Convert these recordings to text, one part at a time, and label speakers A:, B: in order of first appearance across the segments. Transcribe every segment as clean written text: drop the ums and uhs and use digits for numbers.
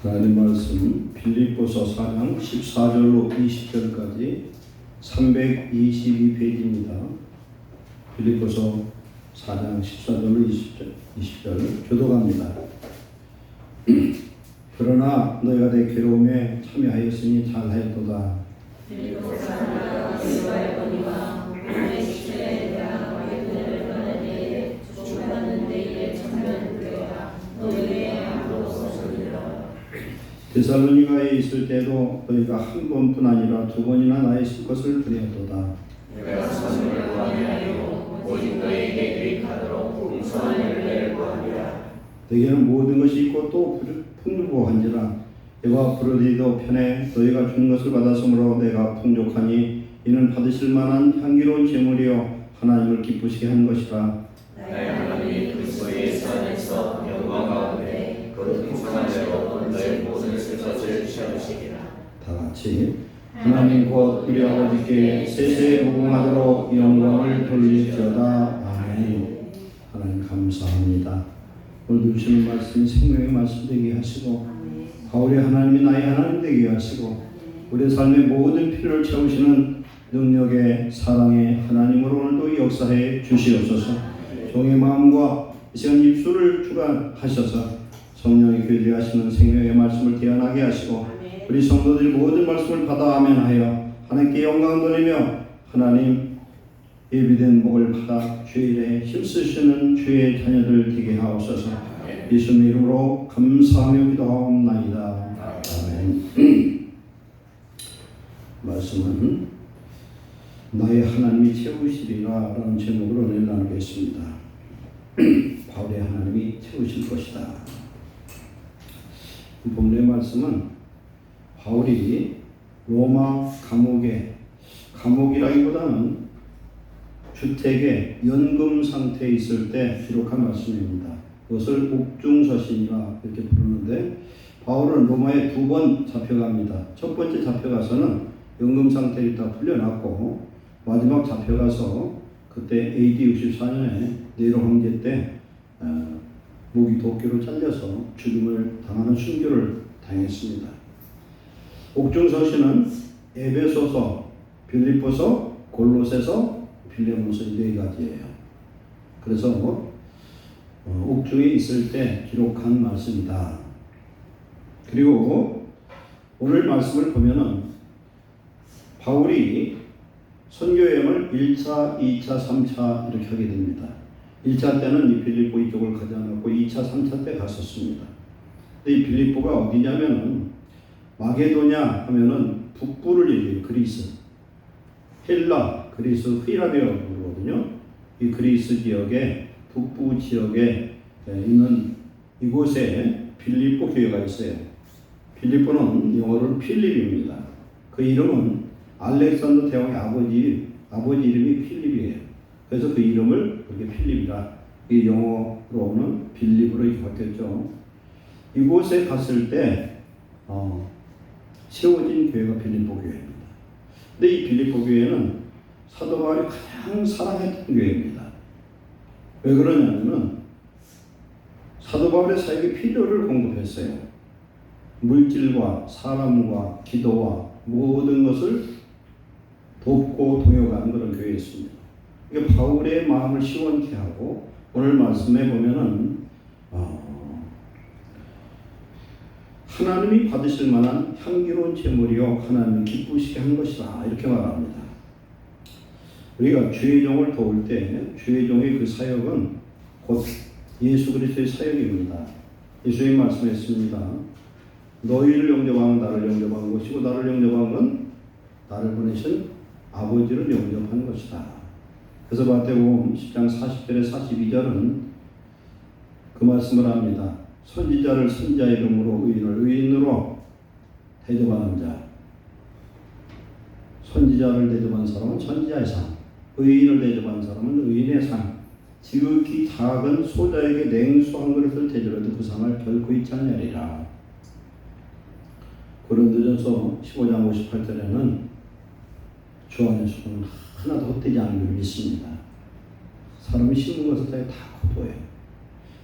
A: 하나님 말씀 빌립보서 4장 14절로 20절까지 322페이지입니다. 빌립보서 4장 14절로 20절 교독합니다. 그러나 너희가 내 괴로움에 참여하였으니 잘하였도다. 데살로니가에 있을 때도 너희가 한 번뿐 아니라 두 번이나 나의 있을 것을 그리었도다.
B: 내가 선물을 구하니 아니고 오직 너희에게 유익하도록 풍성한 열매를 구하리라.
A: 너희에게는 모든 것이 있고 또 풍부한지라 내가 부르짖어도 편해 너희가 주는 것을 받았으므로 내가 풍족하니 이는 받으실 만한 향기로운 제물이요 하나님을 기쁘시게 하는 것이라.
B: 나의 하나님이 그리스도 예수 안에서 영광 가운데 그 풍성한 대로 너희 모든 슬픔을 채우시리라.
A: 다 같이 하나님 곧 우리 아버지께 세세에 무궁하도록 영광을 돌릴지어다. 아멘. 하나님 감사합니다. 오늘 주시는 말씀이 생명의 말씀 되게 하시고 바울이 하나님이 나의 하나님 되게 하시고 우리 삶의 모든 필요를 채우시는 능력의 사랑의 하나님으로 오늘도 역사해 주시옵소서. 종의 마음과 이 시간 입술을 주관하셔서 성령의 교제하시는 생명의 말씀을 태어나게 하시고 우리 성도들이 모든 말씀을 받아 아멘하여 하나님께 영광 돌리며 하나님 예비된 복을 받아 주의 일에 힘쓰시는 주의 자녀들 되게 하옵소서. 예수님 이름으로 감사하며 기도하옵나이다. 아멘. 말씀은 나의 하나님이 채우시리라 라는 제목으로 오늘 나누겠습니다. 바울의 하나님이 채우실 것이다. 본문의 말씀은 바울이 로마 감옥이라기보다는 주택에 연금 상태에 있을 때 기록한 말씀입니다. 그것을 옥중서신이라 이렇게 부르는데 바울은 로마에 두 번 잡혀갑니다. 첫 번째 잡혀가서는 연금 상태에 있다 풀려났고 마지막 잡혀가서 그때 AD 64년에 네로 황제 때 목이 도끼로 잘려서 죽임을 당하는 순교를 당했습니다. 옥중서신은 에베소서, 빌립보서, 골로새서, 빌레몬서 이 네 가지예요. 그래서 옥중에 있을 때 기록한 말씀이다. 그리고 오늘 말씀을 보면은 바울이 선교여행을 1차, 2차, 3차 이렇게 하게 됩니다. 1차 때는 이 빌립보 이쪽을 가지 않았고 2차, 3차 때 갔었습니다. 근데 이 빌립보가 어디냐면은 마게도냐 하면은 북부를 얘기해요. 그리스, 헬라, 그리스, 휘라베어 부르거든요. 이 그리스 지역에 북부 지역에 있는 이곳에 빌립보 교회가 있어요. 빌립보는 영어로 필립입니다. 그 이름은 알렉산더 대왕의 아버지 이름이 필립이에요. 그래서 그 이름을 그렇게 필립이라 이 영어로는 빌립으로 이렇게 바뀌었죠. 이곳에 갔을 때 세워진 교회가 빌립보 교회입니다. 근데 이 빌립보 교회는 사도 바울이 가장 사랑했던 교회입니다. 왜 그러냐면은 사도 바울의 사역에 필요를 공급했어요. 물질과 사람과 기도와 모든 것을 돕고 동역하는 그런 교회였습니다. 그러니까 바울의 마음을 시원케 하고 오늘 말씀에 보면은 하나님이 받으실 만한 향기로운 제물이요 하나님이 기쁘시게 한 것이다 이렇게 말합니다. 우리가 주의 종을 도울 때 주의 종의 그 사역은 곧 예수 그리스도의 사역입니다. 예수님 말씀했습니다. 너희를 영접하는 나를 영접한 것이고 나를 영접한 건 나를 보내신 아버지를 영접한 것이다. 그래서 마태복음 10장 40절에 42절은 그 말씀을 합니다. 선지자를 선지자 이름으로 의인을 의인으로 대접하는 자, 선지자를 대접한 사람은 선지자의 상, 의인을 대접한 사람은 의인의 상. 지극히 작은 소자에게 냉수 한 그릇을 대접해도 그 상을 결코 잊지 아니하리라. 고린도전서 15장 58절에는 주 안에서는 하나도 헛되지 않은 줄 믿습니다. 사람이 심은 것을 다 거두어요.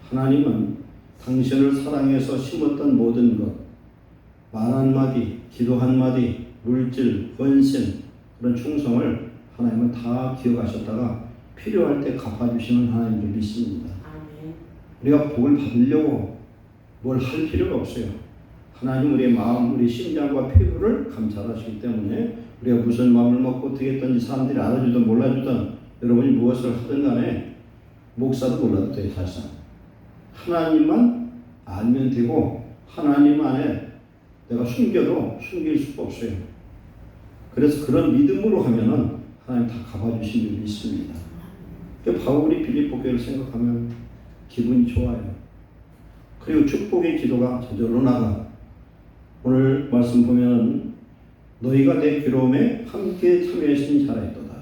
A: 하나님은 당신을 사랑해서 심었던 모든 것, 말 한마디, 기도 한마디, 물질, 헌신, 그런 충성을 하나님은 다 기억하셨다가 필요할 때 갚아주시는 하나님을 믿습니다. 우리가 복을 받으려고 뭘 할 필요가 없어요. 하나님 우리의 마음, 우리 심장과 피부를 감찰하시기 때문에 우리가 무슨 마음을 먹고 어떻게 했든지 사람들이 알아주든 몰라주든 여러분이 무엇을 하든 간에 목사도 몰라도 돼요. 사실상 하나님만 알면 되고 하나님 안에 내가 숨겨도 숨길 수가 없어요. 그래서 그런 믿음으로 하면은 하나님 다 갚아주신 줄 믿습니다. 바울이 빌립보 교회를 생각하면 기분이 좋아요. 그리고 축복의 기도가 저절로 나가. 오늘 말씀 보면 너희가 내 괴로움에 함께 참여했으니 잘했도다.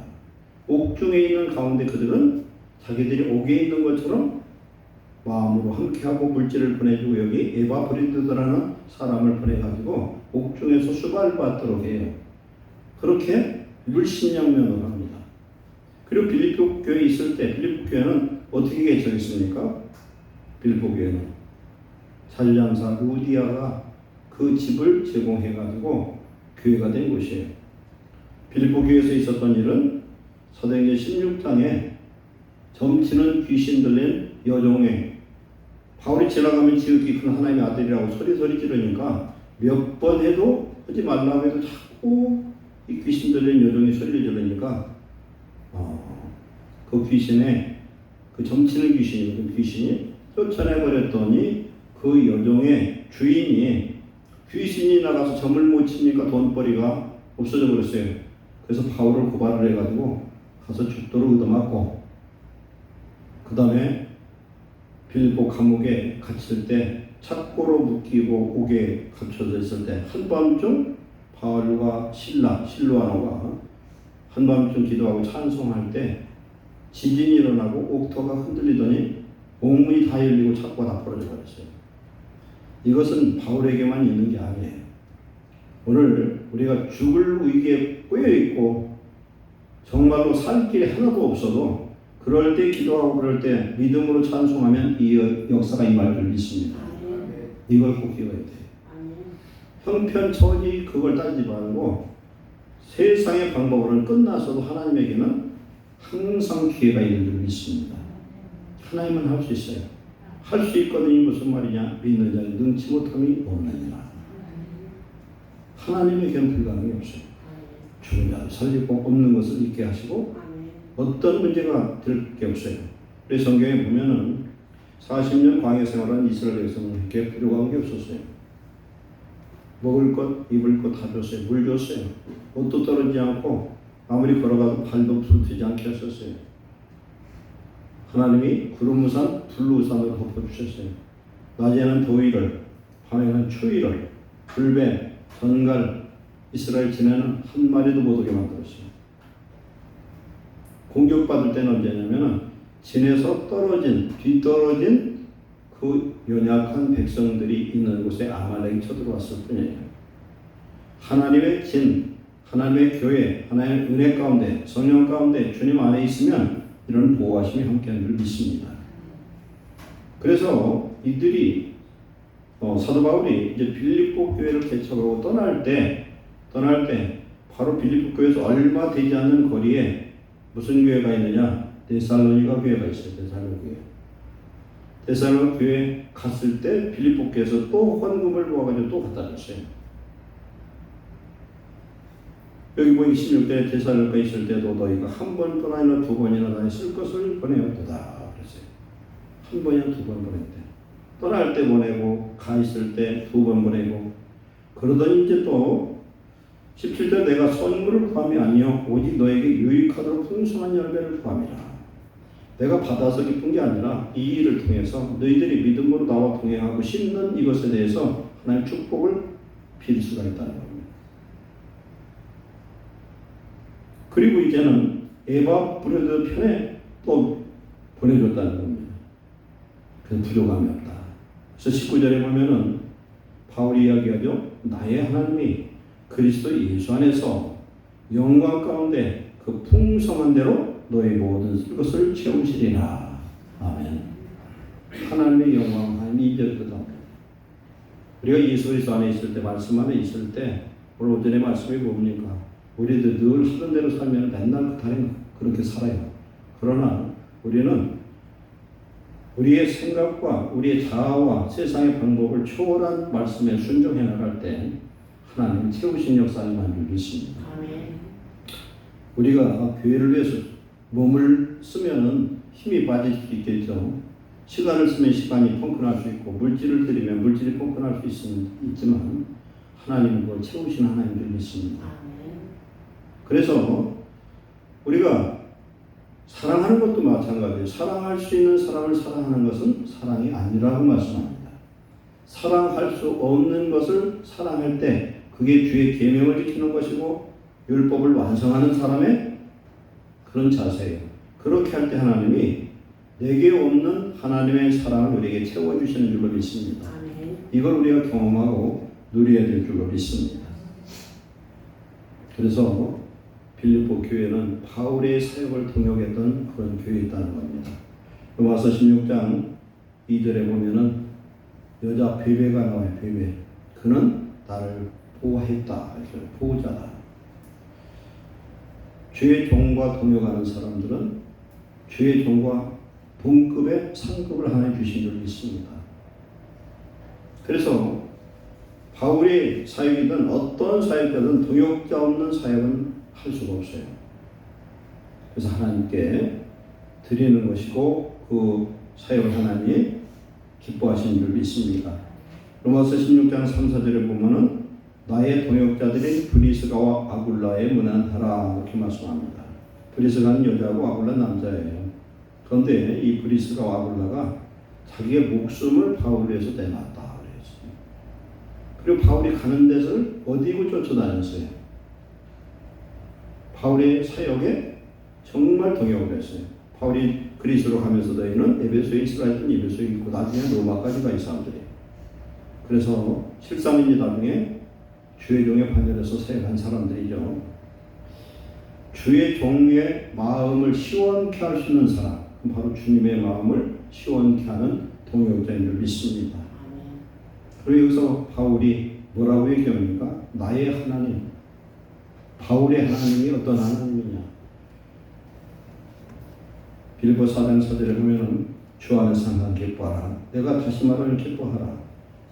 A: 옥중에 있는 가운데 그들은 자기들이 옥에 있는 것처럼 마음으로 함께하고 물질을 보내주고 여기 에바브리드라는 사람을 보내가지고 옥중에서 수발을 받도록 해요. 그렇게 물신양면을 합니다. 그리고 빌립보 교회에 있을 때 빌립보 교회는 어떻게 개척했습니까? 빌립보 교회는 사주장사 루디아가 그 집을 제공해가지고 교회가 된 곳이에요. 빌립보 교회에서 있었던 일은 사도행전 16장에 점치는 귀신 들린 여종의 바울이 지나가면 지극히 큰 하나님의 아들이라고 소리 지르니까 몇 번 해도 하지 말라고 해도 자꾸 이 귀신 들린 여종이 소리를 지르니까 그 귀신의 그 점치는 귀신이 쫓아내버렸더니 그 여종의 주인이 귀신이 나가서 점을 못 치니까 돈벌이가 없어져 버렸어요. 그래서 바울을 고발을 해가지고 가서 죽도록 얻어맞고 그 다음에 빌립보 감옥에 갇힐 때 착고로 묶이고 옥에 갇혀져 있을 때 한밤중 바울과 실로아노가 한밤중 기도하고 찬송할 때 지진이 일어나고 옥토가 흔들리더니 옥문이 다 열리고 착고가 다 벌어져 버렸어요. 이것은 바울에게만 있는 게 아니에요. 오늘 우리가 죽을 위기에 꼬여 있고 정말로 살 길이 하나도 없어도 그럴 때 기도하고 그럴 때 믿음으로 찬송하면 이 역사가 임할 줄 믿습니다. 이걸 꼭 기억해야 돼요. 형편처지 그걸 따지지 말고 세상의 방법으로는 끝나서도 하나님에게는 항상 기회가 있는 줄 믿습니다. 하나님은 할 수 있어요. 할 수 있거든요. 무슨 말이냐? 믿는 자는 능치 못함이 없느니라. 하나님에게는 불가능이 없어요. 죽은 자를 살리고 없는 것을 있게 하시고 어떤 문제가 될 게 없어요. 그래서 성경에 보면은 40년 광야 생활한 이스라엘 백성은 이렇게 부족한 게 없었어요. 먹을 것, 입을 것 다 줬어요. 물 줬어요. 옷도 떨어지지 않고 아무리 걸어가도 발도 부르트지 않게 하셨어요. 하나님이 구름우산, 불우산으로 덮어주셨어요. 낮에는 더위를, 밤에는 추위를, 불배, 전갈, 이스라엘 지네는 한 마리도 못 오게 만들었어요. 공격받을 때는 언제냐면은 진에서 뒤떨어진 그 연약한 백성들이 있는 곳에 아말렉이 쳐들어왔을 뿐이에요. 하나님의 진, 하나님의 교회, 하나님의 은혜 가운데, 성령 가운데 주님 안에 있으면 이런 보호하심이 함께하는 줄 믿습니다. 그래서 이들이 사도 바울이 이제 빌립보 교회를 개척하고 떠날 때 바로 빌립보 교회에서 얼마 되지 않는 거리에 무슨 교회가 있느냐? 데살로니가 교회가 있어요. 데살로니가 교회 갔을 때 빌립보 교회에서 또 헌금을 모아가지고 또 갖다 줬어요. 여기 보니 16대 데살로니가 있을 때도 너희가 한 번뿐 아니라 두 번이나 나의 쓸 것을 보내었도다 그랬어요. 한 번이나 두 번 보냈대. 떠날 때 보내고 가 있을 때 두 번 보내고 그러더니 이제 또 17절 내가 선물을 구함이 아니요 오직 너에게 유익하도록 풍성한 열매를 구함이라. 내가 받아서 기쁜 게 아니라 이 일을 통해서 너희들이 믿음으로 나와 동행하고 심는 이것에 대해서 하나님의 축복을 빌 수가 있다는 겁니다. 그리고 이제는 에바브리드 편에 또 보내줬다는 겁니다. 그래서 부족함이 없다. 그래서 19절에 보면은 바울이 이야기하죠. 나의 하나님이 그리스도 예수 안에서 영광 가운데 그 풍성한 대로 너의 모든 것을 채우시리라. 아멘. 하나님의 영광 한 2절 끝 우리가 예수 그리스도 안에 있을 때, 말씀 안에 있을 때, 오늘 오전의 말씀이 뭡니까? 우리도 늘 하던 대로 살면 맨날 그렇게 살아요. 그러나 우리는 우리의 생각과 우리의 자아와 세상의 방법을 초월한 말씀에 순종해 나갈 때 하나님 채우신 역사를 만들 믿습니다. 우리가 교회를 위해서 몸을 쓰면은 힘이 빠질 수 있겠죠. 시간을 쓰면 시간이 펑크날 수 있고, 물질을 들이면 물질이 펑크날 수 있지만 하나님은 그걸 채우신 하나님 줄 믿습니다. 그래서 우리가 사랑하는 것도 마찬가지예요. 사랑할 수 있는 사람을 사랑하는 것은 사랑이 아니라고 말씀합니다. 사랑할 수 없는 것을 사랑할 때 그게 주의 계명을 지키는 것이고 율법을 완성하는 사람의 그런 자세예요. 그렇게 할 때 하나님이 내게 없는 하나님의 사랑을 우리에게 채워주시는 줄로 믿습니다. 이걸 우리가 경험하고 누려야 될 줄로 믿습니다. 그래서 빌립보 교회는 바울의 사역을 통역했던 그런 교회였다는 겁니다. 로마서 16장 2절에 보면은 여자 베베가 나와요. 베베. 그는 나를 보호했다. 보호자다. 주의 종과 동역하는 사람들은 주의 종과 동급의 상급을 하나님 주신 줄 믿습니다. 그래서 바울의 사역이든 어떤 사역이든 동역자 없는 사역은 할 수가 없어요. 그래서 하나님께 드리는 것이고 그 사역을 하나님이 기뻐하시는 줄 믿습니다. 로마서 16장 3, 4절에 보면은 나의 동역자들이 브리스가와 아굴라에 문안하라 이렇게 말씀합니다. 브리스가는 여자고 아굴라는 남자예요. 그런데 이 브리스가와 아굴라가 자기의 목숨을 바울을 위해서 내놨다 그랬어요. 그리고 바울이 가는 데를 어디고 쫓아다녔어요. 바울의 사역에 정말 동역을 했어요. 바울이 그리스로 가면서 너희는 에베소에 있으라 했더니 에베소에 있고 나중에 로마까지 가 이 사람들이. 그래서 실상인지 나중에 주의 종의 반열에서 사역한 사람들이죠. 주의 종의 마음을 시원케 할 수 있는 사람, 바로 주님의 마음을 시원케 하는 동역자인 줄 믿습니다. 그리고 여기서 바울이 뭐라고 얘기합니까? 나의 하나님, 바울의 하나님이 어떤 하나님이냐? 빌립보 4장 4절에 보면은 주 안에서 항상 기뻐하라. 내가 다시 말하면 기뻐하라.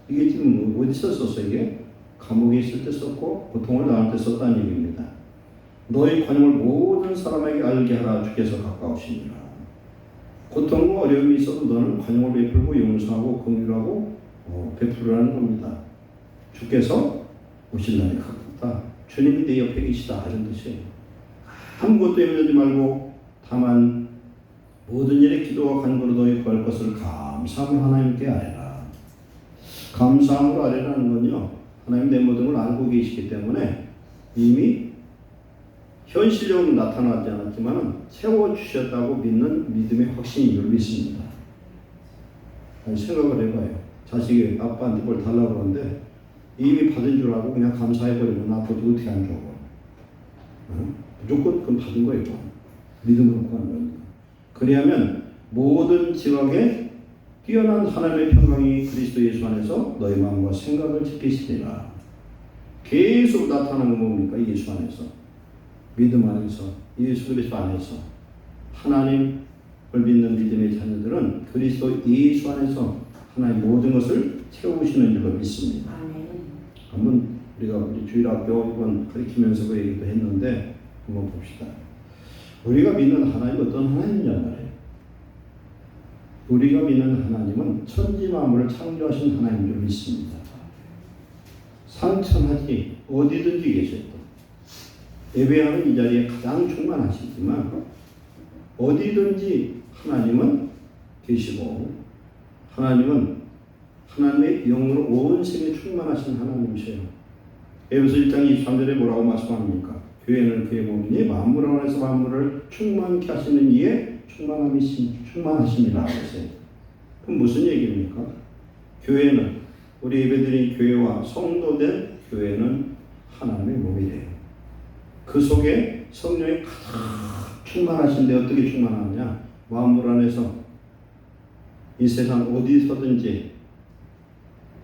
A: 이게 지금 어디서 썼어 이게? 감옥에 있을 때 썼고 고통을 당할 때 썼다는 얘기입니다. 너희 관용을 모든 사람에게 알게 하라. 주께서 가까우시니라. 고통과 어려움이 있어도 너는 관용을 베풀고 용서하고 긍휼하고 베풀으라는 겁니다. 주께서 오실 날이 가깝다. 주님이 내 옆에 계시다 이런 뜻이에요. 아무것도 염려하지 말고 다만 모든 일에 기도와 간구로 너희 구할 것을 감사함으로 하나님께 아뢰라. 감사함으로 아뢰라는 건요, 하나님 내 모든 걸 알고 계시기 때문에 이미 현실적으로 나타나지 않았지만 채워주셨다고 믿는 믿음의 확신인 줄 믿습니다. 생각을 해봐요. 자식이 아빠한테 뭘 달라고 그러는데 이미 받은 줄 알고 그냥 감사해버리면 앞으로 어떻게 안 줘? 무조건 그건 받은 거예요. 믿음으로 구하는 거니까. 그리하면 모든 지각에 뛰어난 하나님의 평강이 그리스도 예수 안에서 너희 마음과 생각을 지키시리라. 계속 나타나는 건 뭡니까? 예수 안에서, 믿음 안에서, 예수 그리스도 안에서. 하나님을 믿는 믿음의 자녀들은 그리스도 예수 안에서 하나님 모든 것을 채우시는 줄로 믿습니다. 한번 우리 주일학교 이번 가르치면서 그 얘기도 했는데 한번 봅시다. 우리가 믿는 하나님은 어떤 하나님이냐 말이에요. 우리가 믿는 하나님은 천지 만물을 창조하신 하나님인 줄 믿습니다. 상천하지 어디든지 계셔도 예배하는 이 자리에 가장 충만하시지만 어디든지 하나님은 계시고 하나님은 하나님의 영으로 온 생에 충만하신 하나님이세요. 에베소 1장 23절에 뭐라고 말씀합니까? 교회는 그의 몸이니 만물 안에서 만물을 충만케 하시는 이에 충만하십니다. 그럼 무슨 얘기입니까? 교회는 우리 예배드린 교회와 성도된 교회는 하나님의 몸이래요. 그 속에 성령이 가득 충만하신데 어떻게 충만하냐? 만물 안에서 이 세상 어디서든지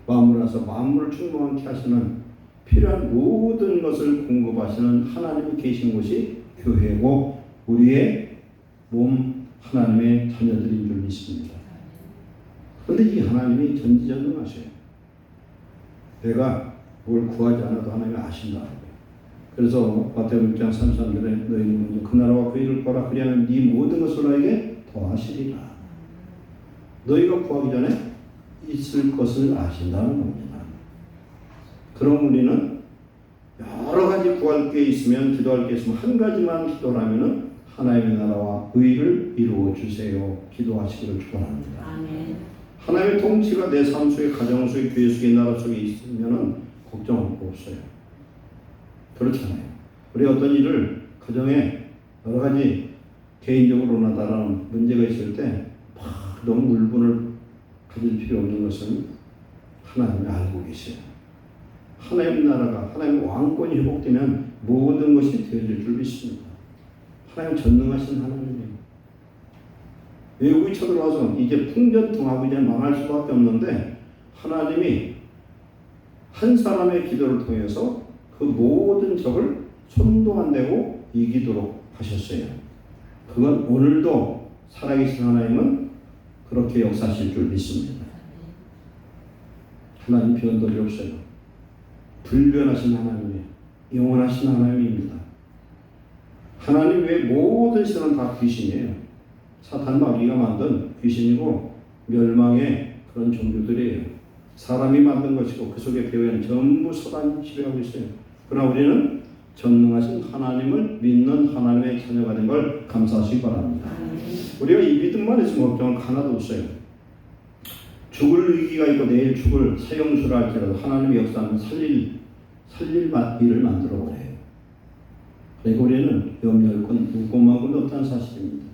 A: 만물 일어나서 만물을 충만케 하시는 필요한 모든 것을 공급하시는 하나님이 계신 곳이 교회고 우리의 몸 하나님의 자녀들인 줄 믿습니다. 그런데 이 하나님이 전지전능하셔요. 내가 뭘 구하지 않아도 하나님이 아신다. 그래서 마태복음 6장 33절에 너희는 먼저 그 나라와 그 일을 구하라 그리하면 네 모든 것을 너에게 더하시리라. 너희가 구하기 전에 있을 것을 아신다는 겁니다. 그럼 우리는 여러 가지 구할 게 있으면 기도할 게 있으면 한 가지만 기도를 하면은 하나님의 나라와 의를 이루어 주세요. 기도하시기를 축원합니다.
C: 아멘.
A: 하나님의 통치가 내 삶 속에 가정 속에 교회 속에 나라 속에 있으면은 걱정할 거 없어요. 그렇잖아요. 우리 어떤 일을 가정에 여러 가지 개인적으로나 다른 문제가 있을 때 너무 울분을 가질 필요 없는 것은 하나님이 알고 계세요. 하나님 나라가 하나님의 왕권이 회복되면 모든 것이 되어질 줄 믿습니다. 하나님 전능하신 하나님이에요. 외국이 쳐들어와서 이제 풍전등하고 이제 망할 수밖에 없는데 하나님이 한 사람의 기도를 통해서 그 모든 적을 손도 안 대고 이기도록 하셨어요. 그건 오늘도 살아계신 하나님은 그렇게 역사하실 줄 믿습니다. 하나님 변덕이 없어요. 불변하신 하나님이에요. 영원하신 하나님입니다. 하나님 외에 모든 신은 다 귀신이에요. 사탄 마귀가 만든 귀신이고 멸망의 그런 종교들이에요. 사람이 만든 것이고 그 속에 배후에는 전부 사단이 지배하고 있어요. 그러나 우리는 전능하신 하나님을 믿는 하나님의 자녀가 된 걸 감사하시기 바랍니다. 우리가 이 믿음만 있으면 걱정은 하나도 없어요. 죽을 위기가 있고 내일 죽을 사형수를 할지라도 하나님의 역사는 살릴 일을 만들어 버려요. 그러니까 우리는 염려할 건 무고마고도 없다는 사실입니다.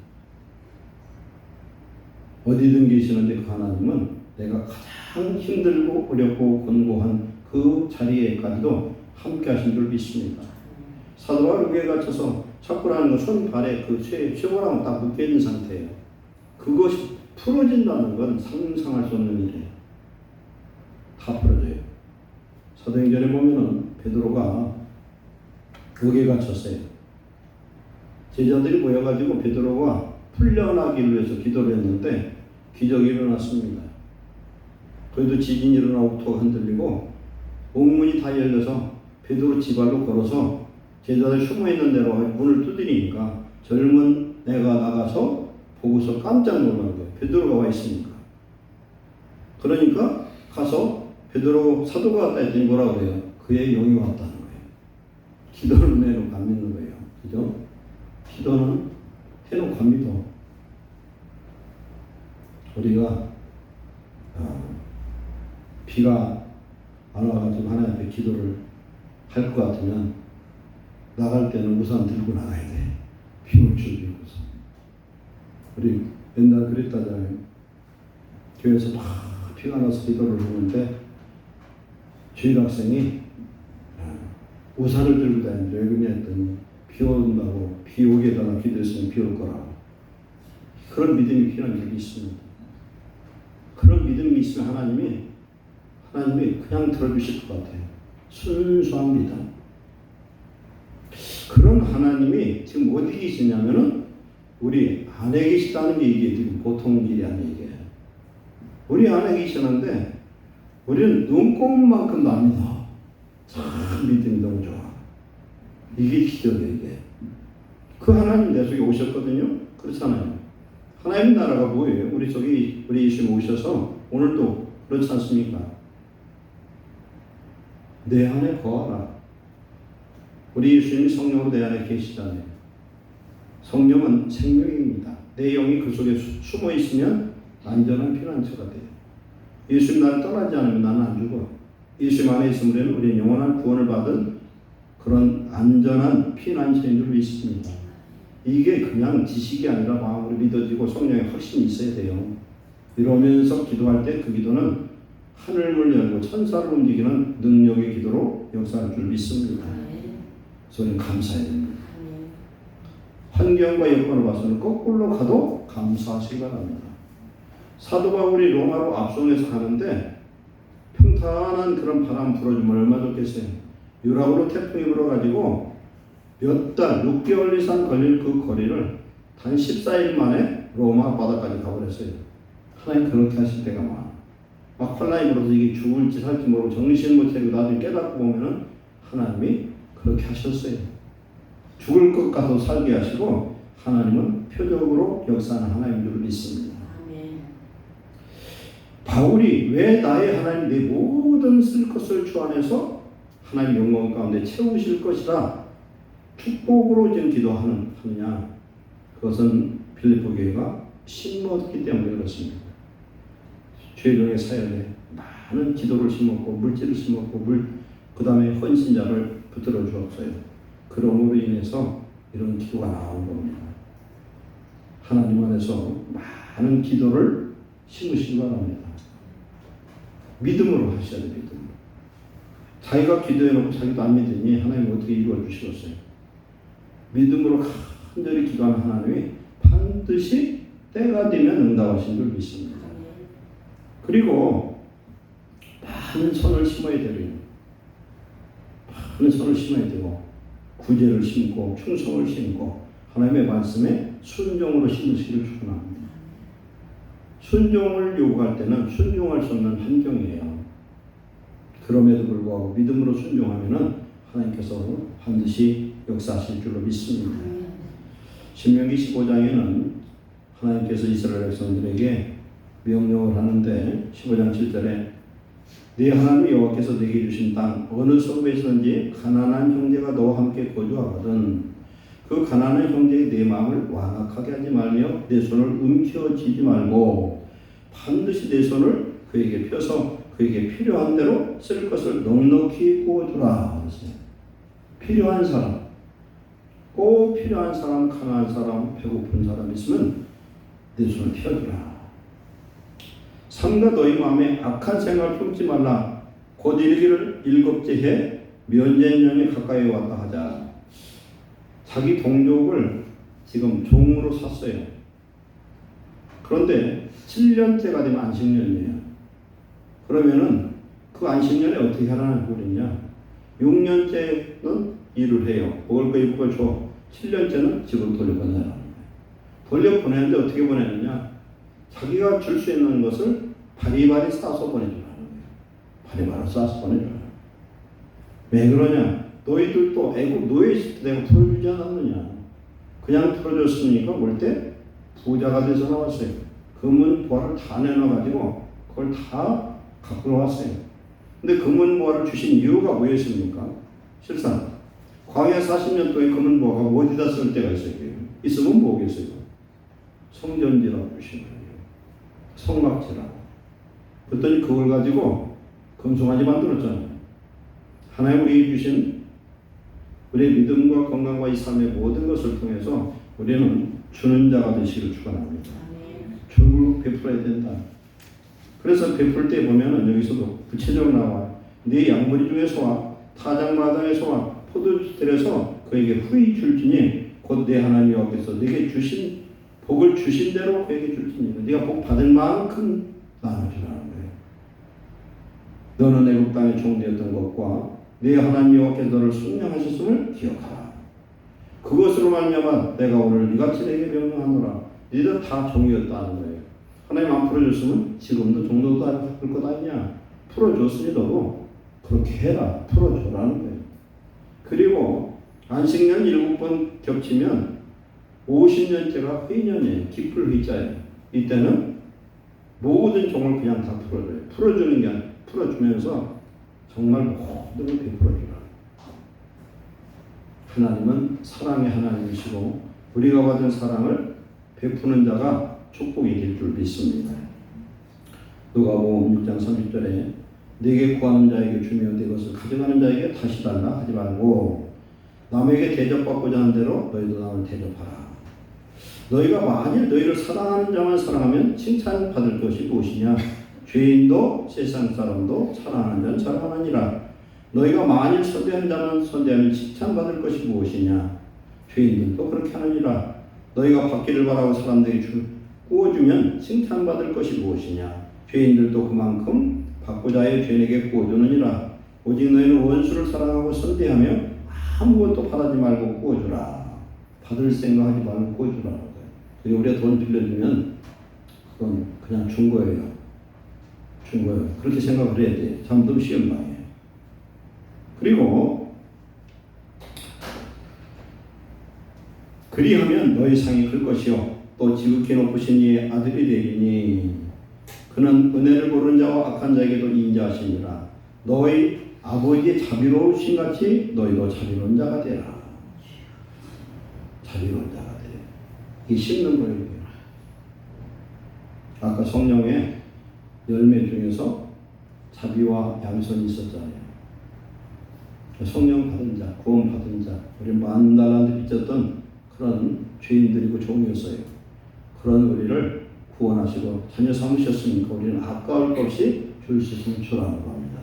A: 어디든 계시는데 그 하나님은 내가 가장 힘들고 어렵고 곤고한 그 자리에까지도 함께 하신 줄 믿습니다. 사도 바울이 위에 갇혀서 착고라는 건 손발에 그 쇠고랑을 딱 묶여있는 상태예요. 그것이 풀어진다는 건 상상할 수 없는 일이에요. 다 풀어져요. 사도행전에 보면은 베드로가 벽에 갇혔어요. 제자들이 모여가지고 베드로가 풀려나기 위해서 기도를 했는데 기적이 일어났습니다. 거기도 지진이 일어나고 옥토가 흔들리고 옥문이 다 열려서 베드로 지발로 걸어서 제자들 숨어있는 데로 문을 두드리니까 젊은 애가 나가서 보고서 깜짝 놀란 거예요. 베드로가 와 있으니까. 그러니까 가서 베드로 사도가 왔다 했더니 뭐라고 그래요? 그의 영이 왔다는 거예요. 기도를 해놓고 안 믿는 거예요. 그죠? 기도는 해놓고 안 믿어. 우리가 비가 안 와가지고 하나님 앞에 기도를 할 것 같으면 나갈 때는 우산 들고 나가야 돼. 비 올 줄 믿고서. 우리 옛날 그랬다잖아요. 교회에서 막 비가 나서 기도를 하는데 주일 학생이 우산을 들고 다니는데 왜 그러냐 했더니 비 온다고 비 오게 해달라 기도했으면 비 올 거라고. 그런 믿음이 필요한 적이 있습니다. 그런 믿음이 있으면 하나님이 그냥 들어주실 것 같아요. 순수한 믿음. 그런 하나님이 지금 어디 계시냐면은 우리 안에 계시다는 게 이게 지금 보통 일이 아니에요. 이게. 우리 안에 계시는데 우리는 눈꼽만큼도 안 믿어. 참 믿음이 너무 좋아. 이게 기적이에요. 이게. 그 하나님 내 속에 오셨거든요. 그렇잖아요. 하나님 나라가 뭐예요? 우리 속에 우리 예수님 오셔서 오늘도 그렇지 않습니까? 내 안에 거하라. 우리 예수님이 성령으로 내 안에 계시잖아요. 성령은 생명입니다. 내 영이 그 속에 숨어 있으면 안전한 피난처가 돼요. 예수님 나를 떠나지 않으면 나는 안 죽어. 예수님 안에 있으면 우리는 영원한 구원을 받은 그런 안전한 피난처인 줄 믿습니다. 이게 그냥 지식이 아니라 마음으로 믿어지고 성령의 확신이 있어야 돼요. 이러면서 기도할 때 그 기도는 하늘문을 열고 천사를 움직이는 능력의 기도로 역사할 줄 믿습니다. 저는 감사해야 됩니다. 환경과 여건을 봐서는 거꾸로 가도 감사하시기 바랍니다. 사도 바울이 로마로 압송해서 가는데 시원한 그런 바람 불어주면 얼마나 좋겠어요. 유락으로 태풍이 불어가지고 몇 달, 6개월 이상 걸릴 그 거리를 단 14일 만에 로마 바다까지 가버렸어요. 하나님 그렇게 하실 때가 많아. 막 혼란이 불어서 이게 죽을지 살지 모르고 정신 못 차리고 나중에 깨닫고 보면은 하나님이 그렇게 하셨어요. 죽을 것 같아도 살게 하시고 하나님은 표적으로 역사하는 하나님인 줄 믿습니다. 바울이 왜 나의 하나님 내 모든 쓸 것을 주안해서 하나님 영광 가운데 채우실 것이라 축복으로 지금 기도하느냐, 그것은 빌립보 교회가 심었기 때문에 그렇습니다. 죄종의 사역에 많은 기도를 심었고 물질을 심었고 그 다음에 헌신자를 붙들어 주었어요. 그러므로 인해서 이런 기도가 나온 겁니다. 하나님 안에서 많은 기도를 심으시기 바랍니다. 믿음으로 하셔야 돼요. 믿음으로. 자기가 기도해놓고 자기도 안 믿으니 하나님 어떻게 이루어 주시겠어요? 믿음으로 간절히 기도하는 하나님이 반드시 때가 되면 응답하신 줄 믿습니다. 그리고 많은 선을 심어야 돼요. 많은 선을 심어야 되고 구제를 심고 충성을 심고 하나님의 말씀에 순종으로 심으시기를 축원합니다. 순종을 요구할 때는 순종할 수 없는 환경이에요. 그럼에도 불구하고 믿음으로 순종하면은 하나님께서 반드시 역사하실 줄로 믿습니다. 신명기 15장에는 하나님께서 이스라엘 백성들에게 명령을 하는데 15장 7절에 네 하나님 여호와께서 네게 주신 땅 어느 성읍에서든지 가난한 형제가 너와 함께 거주하거든 그 가난한 형제의 네 마음을 완악하게 하지 말며 내 손을 움켜쥐지 말고 반드시 내 손을 그에게 펴서 그에게 필요한 대로 쓸 것을 넉넉히 구워주라. 필요한 사람, 꼭 필요한 사람, 강한 사람, 배고픈 사람 있으면 내 손을 펴주라. 삼가 너희 마음에 악한 생각을 품지 말라. 곧 이르기를 일곱째 해 면제년이 가까이 왔다 하자. 자기 동족을 지금 종으로 샀어요. 그런데 7년째가 되면 안식년이에요. 그러면은 그 안식년에 어떻게 하라는 소리냐? 6년째는 일을 해요. 먹을 거 입을 거 줘. 7년째는 집으로 돌려보내라는 거예요. 돌려보내는데 어떻게 보내느냐? 자기가 줄 수 있는 것을 바리바리 싸서 보내주라는 거예요. 바리바리 싸서 보내주라. 왜 그러냐? 너희들도 애국 노예 있을 때 내가 풀어주지 않았느냐? 그냥 풀어줬으니까 올 때 부자가 돼서 나왔어요. 금은 보화를 다 내놔가지고 그걸 다 갖고 나왔어요. 근데 금은 보화를 주신 이유가 뭐였습니까? 실상 광야 40년 동안 금은 보화가 어디다 쓸 때가 있어요? 있으면 뭐겠어요? 성전지라고 주신 거예요. 성막지라고. 그랬더니 그걸 가지고 금송아지 만들었잖아요. 하나님 우리에게 주신 우리의 믿음과 건강과 이 삶의 모든 것을 통해서 우리는 주는 자가 되시기를 축원합니다. 줄곧 베풀어야 된다. 그래서 베풀 때 보면은 여기서도 구체적으로 나와요. 네 양머리 중에서와 타작마당에서와 포도주들에서 그에게 후히 줄지니 곧 내 하나님 여호와께서 네게 주신 복을 주신 대로 그에게 줄지니 네가 복 받을 만큼 나눠주라는 거예요. 너는 애굽 땅의 종되었던 것과 네 하나님 여호와께서 너를 순명하셨음을 기억하라. 그것으로 말미암아 내가 오늘 이같이 내게 명령하노라. 너희들 다 종이었다는 거예요. 하나님 안 풀어줬으면 지금도 종로도 할 것 아니냐. 풀어줬으니 너도 그렇게 해라. 풀어줘라는 거예요. 그리고 안식년 7번 겹치면 50년째가 회년이에요. 기쁠 회자예요. 이때는 모든 종을 그냥 다 풀어줘요. 풀어주는 게 아니라 풀어주면서 정말 모든 걸 베풀어주라. 하나님은 사랑의 하나님이시고 우리가 받은 사랑을 베푸는 자가 축복이 될 줄 믿습니다. 누가복음 6장 30절에 내게 구하는 자에게 주며 내 것을 가져가는 자에게 다시 달라 하지 말고 남에게 대접받고자 하는 대로 너희도 남을 대접하라. 너희가 만일 너희를 사랑하는 자만 사랑하면 칭찬받을 것이 무엇이냐? 죄인도 세상 사람도 사랑하는 자는 사랑하느니라. 너희가 만일 선대하는 자만 선대하면 칭찬받을 것이 무엇이냐? 죄인들도 그렇게 하느니라. 너희가 받기를 바라고 사람들에게 구워주면 칭찬받을 것이 무엇이냐? 죄인들도 그만큼 받고자의 죄인에게 구워주느니라. 오직 너희는 원수를 사랑하고 선대하며 아무것도 바라지 말고 구워주라. 받을 생각하지 말고 구워주라. 그리고 우리가 돈 빌려주면 그건 그냥 준 거예요. 준 거예요. 그렇게 생각을 해야 돼. 잘못하면 쉬운 방이에요. 그리고 그리하면 너희 상이 클 것이요 또 지극히 높으신 이의 아들이 되리니 그는 은혜를 고른 자와 악한 자에게도 인자하시니라. 너희 아버지의 자비로우신 같이 너희도 자비로운 자가 되라. 자비로운 자가 돼. 이게 심는 거예요. 아까 성령의 열매 중에서 자비와 양선이 있었잖아요. 성령 받은 자, 구원 받은 자, 우리 만 달란트 빚졌던 그런 죄인들이고 종이었어요. 그런 우리를 구원하시고 자녀 삼으셨으니까 우리는 아까울 것 없이 줄 수 있으면 주라는 겁니다.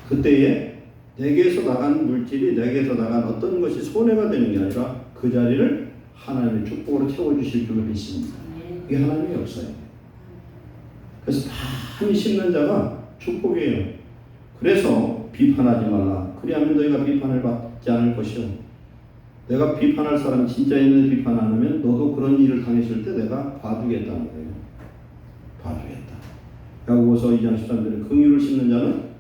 A: 그때에 내게서 나간 물질이 내게서 나간 어떤 것이 손해가 되는 게 아니라 그 자리를 하나님의 축복으로 채워주실 줄로 믿습니다. 이게 하나님의 역사예요. 그래서 많이 심는 자가 축복이에요. 그래서 비판하지 말라. 그리하면 너희가 비판을 받지 않을 것이요. 내가 비판할 사람 진짜 있는 비판 안 하면 너도 그런 일을 당했을 때 내가 봐주겠다는 거예요. 봐주겠다. 야고보서 2장 13절에 긍휼을 심는 자는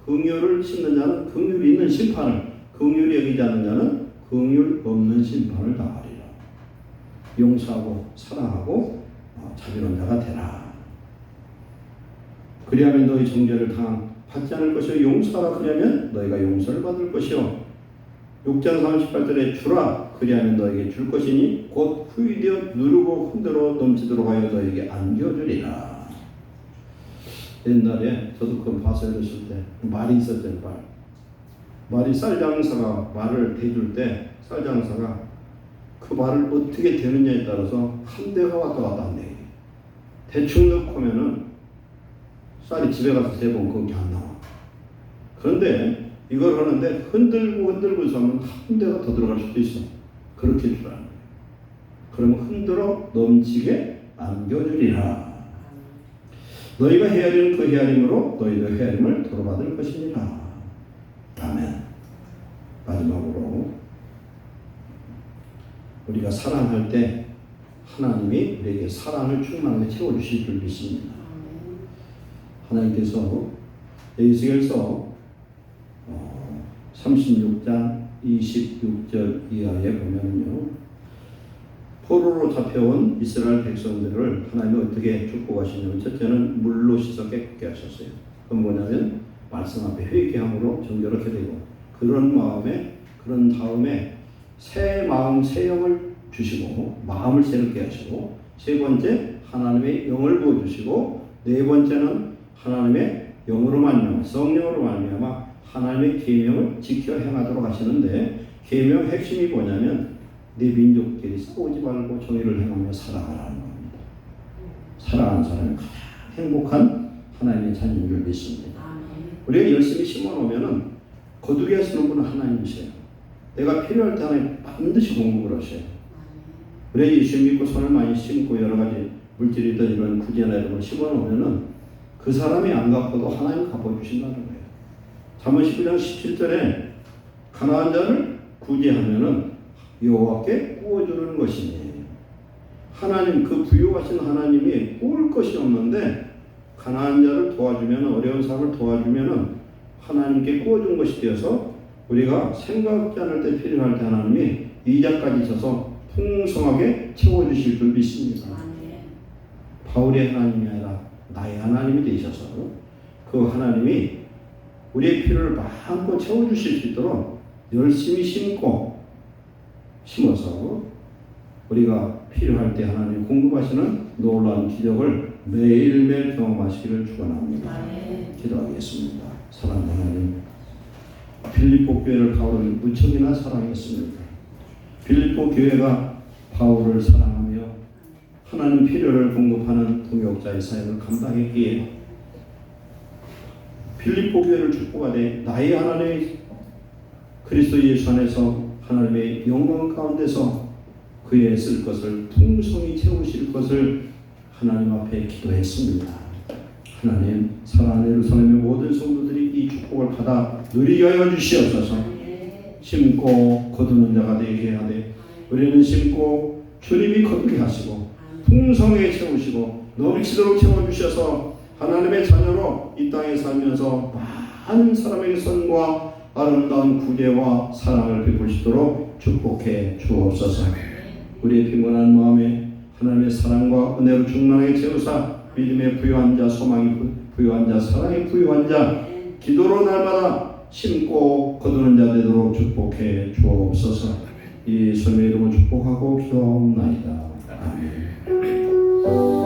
A: 긍휼을 심는 자는 긍휼이 있는 심판을, 긍휼이 여기지 않는 자는 긍휼 없는 심판을 당하리라. 용서하고 사랑하고 자비로운 자가 되라. 그리하면 너희 정죄를 받지 않을 것이요 용서하라. 그리하면 너희가 용서를 받을 것이요 6장 38절에 주라. 그리하면 너에게 줄 것이니 곧 후이되어 누르고 흔들어 넘치도록 하여 너에게 안겨주리라. 옛날에 저도 그건 봐서 이랬을 때 말이 있었잖아요. 말이 쌀장사가 말을 대줄 때 쌀장사가 그 말을 어떻게 되느냐에 따라서 한 대가 왔다 갔다 한대. 대충 넣고면은 쌀이 집에 가서 재보면 그게 안 나와. 그런데 이걸 하는데 흔들고 해서 하면 한 대가 더 들어갈 수도 있어. 그렇게 주라는 거예요. 그러면 흔들어 넘치게 안겨주리라. 너희가 헤아리는 그 헤아림으로 너희도 헤아림을 도로받을 것이니라. 아멘. 마지막으로 우리가 사랑할 때 하나님이 우리에게 사랑을 충만하게 채워주실 줄 믿습니다. 하나님께서 에스겔서 36장 26절 이하에 보면요, 포로로 잡혀온 이스라엘 백성들을 하나님이 어떻게 축복하시냐면, 첫째는 물로 씻어 깨끗게 하셨어요. 그건 뭐냐면 말씀 앞에 회개함으로 정결하게 되고, 그런 다음에 새 마음 새 영을 주시고 마음을 새롭게 하시고, 세 번째 하나님의 영을 부어주시고, 네 번째는 하나님의 영으로 말미암아 성령으로 말미암아 하나님의 계명을 지켜 행하도록 하시는데, 계명 핵심이 뭐냐면 네 민족끼리 싸우지 말고 정의를 행하며 살아가라는 겁니다. 사랑하는 사람이 가장 행복한 하나님의 자녀인 줄 믿습니다. 우리가 열심히 심어놓으면 거두게 하시는 분은 하나님이세요. 내가 필요할 때 하나님 반드시 공급을 하셔요. 그래 예수 믿고 손을 많이 심고 여러 가지 물질이든 이런 구제나 이런 걸 심어놓으면 그 사람이 안 갚아도 하나님 갚아주신다는 거예요. 잠언 19장 17절에 가난한 자를 구제하면은 여호와께 구워주는 것이니, 하나님 그 부유하신 하나님이 구울 것이 없는데 가난한 자를 도와주면, 어려운 사람을 도와주면은 하나님께 구워준 것이 되어서 우리가 생각지 않을 때 필요할 때 하나님이 이자까지 쳐서 풍성하게 채워주실 줄 믿습니다. 바울의 하나님이 아니라 나의 하나님이 되셔서 그 하나님이 우리의 필요를 마음껏 채워주실 수 있도록 열심히 심어서 우리가 필요할 때 하나님 공급하시는 놀라운 기적을 매일매일 경험하시기를 축원합니다. 기도하겠습니다. 사랑하는 하나님, 빌립보 교회를 바울을 무척이나 사랑했습니다. 빌립보 교회가 바울을 사랑하며 하나님 필요를 공급하는 동역자의 사역을 감당했기에 빌립보 교회를 축복하되 나의 하나님의 그리스도 예수 안에서 하나님의 영광 가운데서 그의 쓸 것을 풍성히 채우실 것을 하나님 앞에 기도했습니다. 하나님 사랑하는 예루살렘의 모든 성도들이 이 축복을 받아 누리게 하여 주시옵소서. 심고 거두는 자가 되게 하되 우리는 심고 주님이 거두게 하시고 풍성하게 채우시고 넘치도록 채워주셔서 하나님의 자녀로 이 땅에 살면서 많은 사람에게 선과 아름다운 구제와 사랑을 베푸시도록 축복해 주옵소서. 우리의 빈곤한 마음에 하나님의 사랑과 은혜로 충만하게 채우사 믿음에 부유한 자, 소망이 부유한 자, 사랑에 부유한 자, 기도로 날마다 심고 거두는 자 되도록 축복해 주옵소서. 이 예수님의 이름으로 축복하고 기도하옵나이다. 아멘.